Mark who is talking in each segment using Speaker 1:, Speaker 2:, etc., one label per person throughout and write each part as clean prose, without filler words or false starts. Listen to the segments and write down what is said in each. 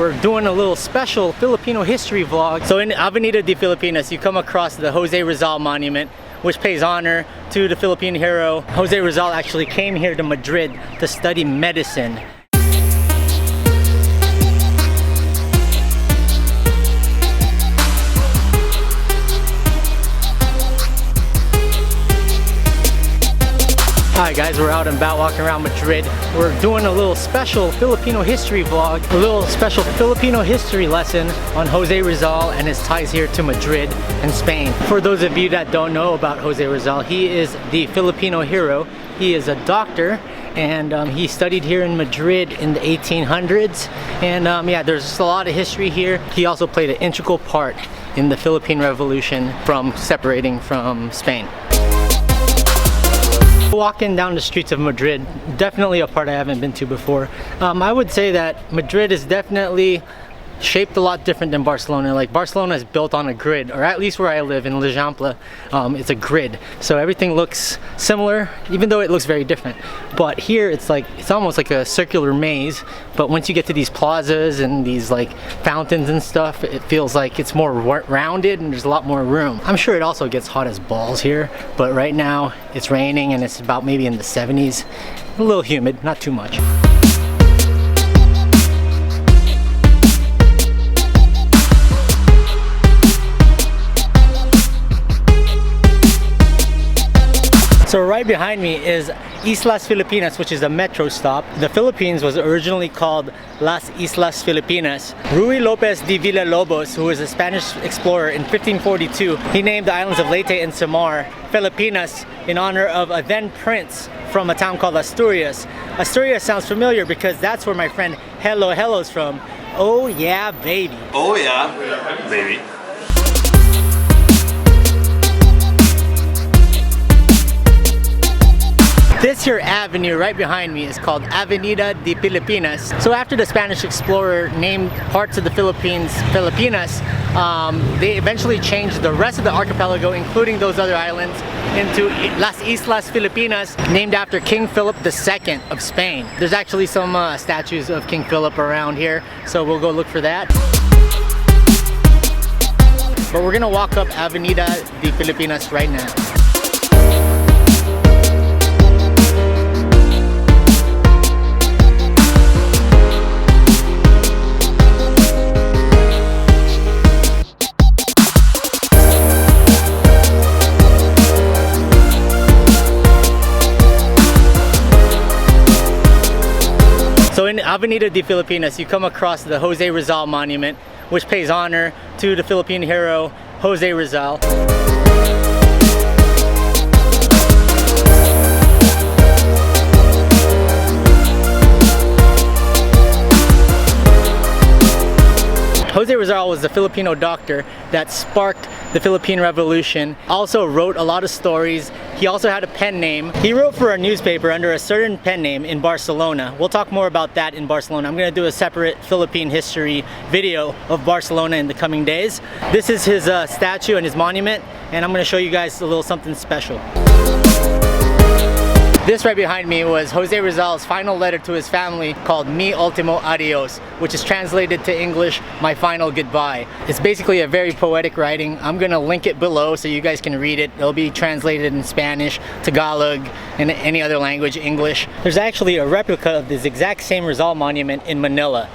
Speaker 1: we're doing a little special Filipino history vlog. So in Avenida de Filipinas, you come across the Jose Rizal monument, which pays honor to the Filipino hero. Jose Rizal actually came here to Madrid to study medicine. Hi guys, we're out and about walking around Madrid. We're doing a little special Filipino history vlog, a little special Filipino history lesson on Jose Rizal and his ties here to Madrid and Spain. For those of you that don't know about Jose Rizal, he is the Filipino hero. He is a doctor and he studied here in Madrid in the 1800s. And yeah, there's just a lot of history here. He also played an integral part in the Philippine Revolution from separating from Spain. Walking down the streets of Madrid, definitely a part I haven't been to before. I would say that Madrid is definitely shaped a lot different than Barcelona. Like Barcelona is built on a grid, or at least where I live in L'Eixample, it's a grid. So everything looks similar, even though it looks very different. But here it's almost like a circular maze. But once you get to these plazas and these like fountains and stuff, it feels like it's more rounded and there's a lot more room. I'm sure it also gets hot as balls here, but right now it's raining and it's about maybe in the 70s. A little humid, not too much. So right behind me is Islas Filipinas, which is a metro stop. The Philippines was originally called Las Islas Filipinas. Ruy Lopez de Villalobos, who was a Spanish explorer in 1542, he named the islands of Leyte and Samar Filipinas in honor of a then prince from a town called Asturias. Asturias sounds familiar because that's where my friend Hello Hello's from. Oh yeah, baby.
Speaker 2: Oh yeah, baby.
Speaker 1: This here avenue right behind me is called Avenida de Filipinas. So after the Spanish explorer named parts of the Philippines Filipinas, they eventually changed the rest of the archipelago, including those other islands, into Las Islas Filipinas, named after King Philip II of Spain. There's actually some statues of King Philip around here, so we'll go look for that. But we're gonna walk up Avenida de Filipinas right now. So in Avenida de Filipinas, you come across the Jose Rizal monument, which pays honor to the Filipino hero Jose Rizal. Jose Rizal was a Filipino doctor that sparked the Philippine Revolution, also wrote a lot of stories. He also had a pen name. He wrote for a newspaper under a certain pen name in Barcelona. We'll talk more about that in Barcelona. I'm gonna do a separate Philippine history video of Barcelona in the coming days. This is his statue and his monument, and I'm gonna show you guys a little something special. This right behind me was Jose Rizal's final letter to his family called Mi Ultimo Adios, which is translated to English, my final goodbye. It's basically a very poetic writing. I'm gonna link it below so you guys can read it. It'll be translated in Spanish, Tagalog, and any other language, English. There's actually a replica of this exact same Rizal monument in Manila.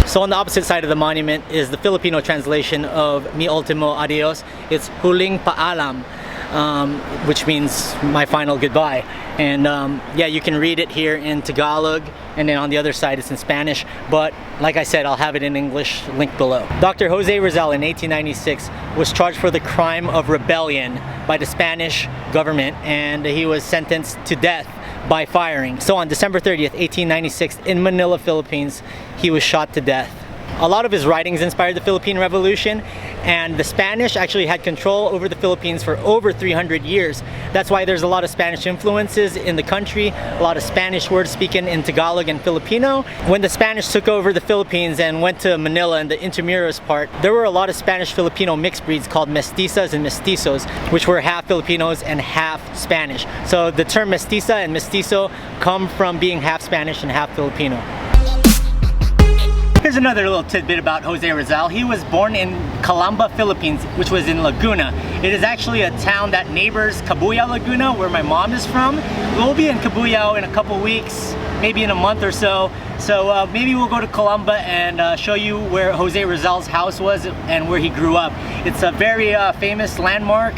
Speaker 1: So on the opposite side of the monument is the Filipino translation of Mi Ultimo Adios. It's Huling Paalam, which means my final goodbye. And yeah, you can read it here in Tagalog, and then on the other side it's in Spanish. But like I said, I'll have it in English linked below. Dr. Jose Rizal in 1896 was charged for the crime of rebellion by the Spanish government, and he was sentenced to death by firing. So on December 30th, 1896, in Manila, Philippines, he was shot to death. A lot of his writings inspired the Philippine Revolution, and the Spanish actually had control over the Philippines for over 300 years. That's why there's a lot of Spanish influences in the country, a lot of Spanish words spoken in Tagalog and Filipino. When the Spanish took over the Philippines and went to Manila and the Intramuros part, there were a lot of Spanish-Filipino mixed breeds called MESTIZAs and MESTIZOs, which were half Filipinos and half Spanish. So the term MESTIZA and MESTIZO come from being half Spanish and half Filipino. Here's another little tidbit about Jose Rizal. He was born in Calamba, Philippines, which was in Laguna. It is actually a town that neighbors Cabuyao, Laguna, where my mom is from. We'll be in Cabuyao in a couple weeks, maybe in a month or so. So maybe we'll go to Calamba and show you where Jose Rizal's house was and where he grew up. It's a very famous landmark.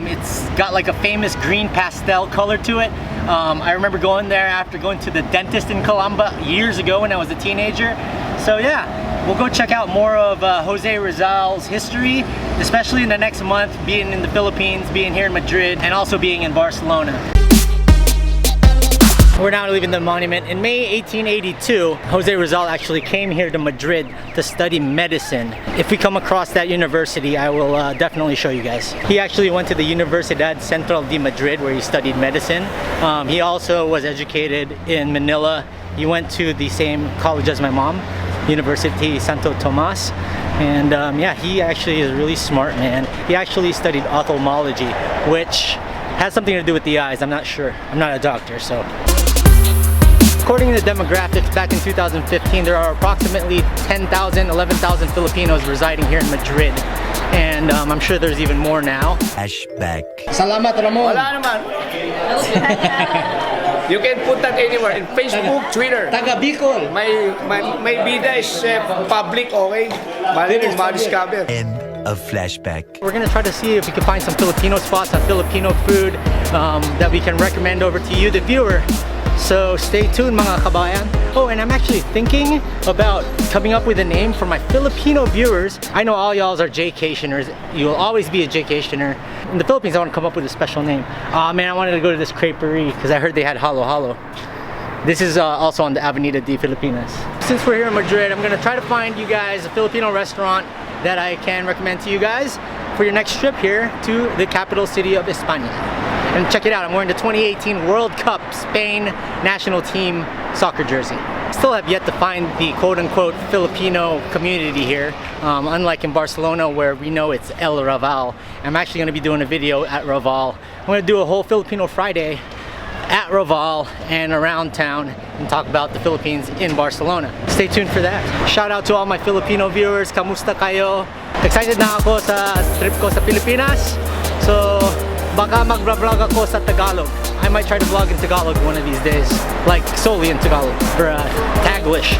Speaker 1: It's got like a famous green pastel color to it. I remember going there after going to the dentist in Calamba years ago when I was a teenager. So yeah, we'll go check out more of Jose Rizal's history, especially in the next month, being in the Philippines, being here in Madrid, and also being in Barcelona. We're now leaving the monument. In May 1882, Jose Rizal actually came here to Madrid to study medicine. If we come across that university, I will definitely show you guys. He actually went to the Universidad Central de Madrid where he studied medicine. He also was educated in Manila. He went to the same college as my mom, University Santo Tomas. And yeah, he actually is a really smart man. He actually studied ophthalmology, which has something to do with the eyes. I'm not sure. I'm not a doctor, so. According to the demographics, back in 2015, there are approximately 10,000, 11,000 Filipinos residing here in Madrid. And I'm sure there's even more now.
Speaker 3: Flashback.
Speaker 1: Salamat, Ramon.
Speaker 4: Wala naman. You can put that anywhere, in Facebook, Twitter.
Speaker 1: Taga Bicol.
Speaker 4: My bida is public, okay? Mali kung ma-discover.
Speaker 3: End of flashback.
Speaker 1: We're gonna try to see if we can find some Filipino spots on Filipino food that we can recommend over to you, the viewer. So stay tuned, mga kabayan. Oh, and I'm actually thinking about coming up with a name for my Filipino viewers. I know all y'all are Jaycationers. You'll always be a Jaycationer. In the Philippines, I want to come up with a special name. Aw, man, I wanted to go to this creperie because I heard they had halo halo. This is also on the Avenida de Filipinas. Since we're here in Madrid, I'm gonna try to find you guys a Filipino restaurant that I can recommend to you guys for your next trip here to the capital city of España. And check it out, I'm wearing the 2018 World Cup Spain national team soccer jersey. Still have yet to find the quote-unquote Filipino community here, unlike in Barcelona where we know it's El Raval. I'm actually going to be doing a video at Raval. I'm going to do a whole Filipino Friday at Raval and around town and talk about the Philippines in Barcelona. Stay tuned for that. Shout out to all my Filipino viewers. Kamusta kayo? Excited na ako sa trip ko sa Pilipinas. So, baka mag-vlog ako sa Tagalog. I might try to vlog in Tagalog one of these days. Like solely in Tagalog. Or Taglish.